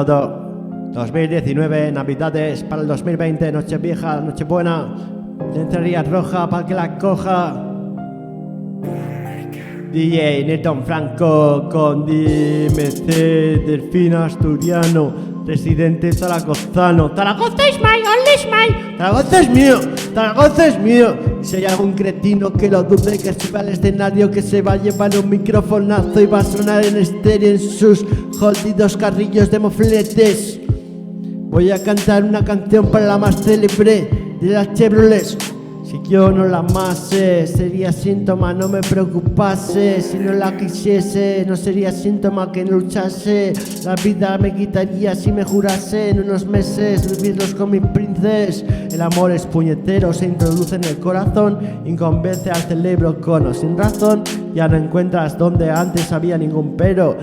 todo. 2019, Navidades para el 2020, Nochevieja, Nochebuena, Lencería Roja para que la coja. DJ Neton Franco con DMC, Delfino Asturiano, Residente Zaragozano. Zaragoza is mine, all is mine. Zaragoza es mío, Zaragoza es mío. Si hay algún cretino que lo dude, que suba al escenario, que se va a llevar un microfonazo y va a sonar en estéreo en sus jodidos carrillos de mofletes. Voy a cantar una canción para la más célebre de las Chevrolets. Si yo no la amase, sería síntoma, no me preocupase. Si no la quisiese, no sería síntoma que no luchase. La vida me quitaría si me jurase en unos meses vivirlos con mis princes. El amor es puñetero, se introduce en el corazón y convence al cerebro con o sin razón. Ya no encuentras donde antes había ningún pero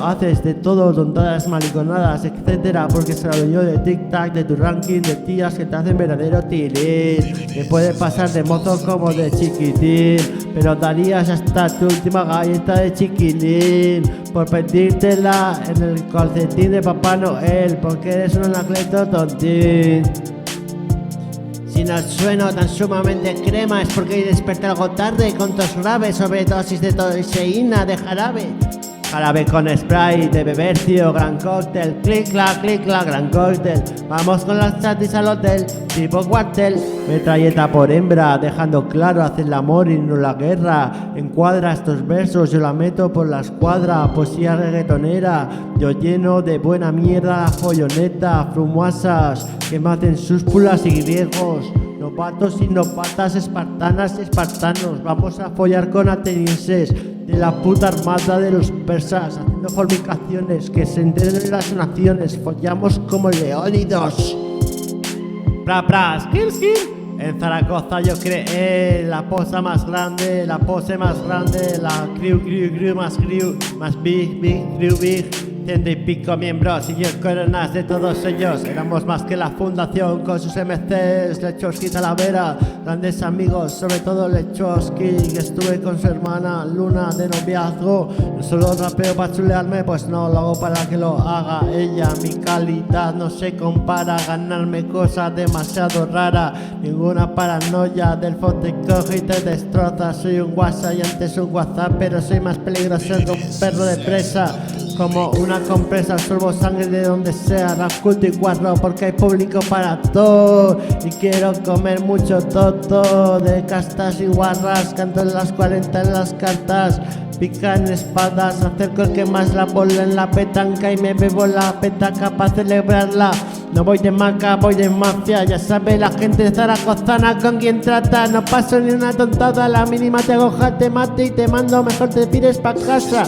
haces de todo, tontadas, maliconadas, etcétera, porque se lo dueño de tic-tac, de tu ranking de tías que te hacen verdadero tilín. Me puede pasar de mozo como de chiquitín, pero darías hasta tu última galleta de chiquilín por pedírtela en el calcetín de Papá Noel, porque eres un anacleto tontín. Si no sueno tan sumamente crema es porque desperté algo tarde con tos grave, sobredosis de toxiina de jarabe. Jarabe con spray de bebercio, gran cóctel, clic, clac, gran cóctel. Vamos con las chatis al hotel, tipo cuartel. Metralleta por hembra, dejando claro, hacer el amor y no la guerra. Encuadra estos versos, yo la meto por la escuadra. Poesía reggaetonera, yo lleno de buena mierda, folloneta, frumoasas que maten sus pulas y griegos. Novatos y novatas, espartanas y espartanos. Vamos a follar con atenienses de la puta armada de los persas, haciendo fornicaciones que se enteren las naciones. Follamos como leónidos. Pra, skill. En Zaragoza yo creé la posa más grande, la pose más grande, la crew más big crew. 100 y pico miembros y yo coronas de todos ellos. Éramos más que la fundación con sus MCs, Lechowski Talavera, grandes amigos, sobre todo Lechowski, que estuve con su hermana Luna de noviazgo. No solo rapeo para chulearme, pues no, lo hago para que lo haga ella. Mi calidad no se compara, ganarme cosas demasiado raras. Ninguna paranoia, del phone te coge y te destroza. Soy un WhatsApp y antes un WhatsApp, pero soy más peligroso que un perro de presa. Como una compresa, absorbo sangre de donde sea, rap culto y guarro, porque hay público para todo. Y quiero comer mucho toto, de castas y guarras, canto en las 40 en las cartas. Pican espadas, acerco el que más la bola en la petanca y me bebo la petaca para celebrarla. No voy de maca, voy de mafia, ya sabe la gente zaragozana con quien trata. No paso ni una tontada, la mínima te hago jaque mate y te mando, mejor te pires pa' casa.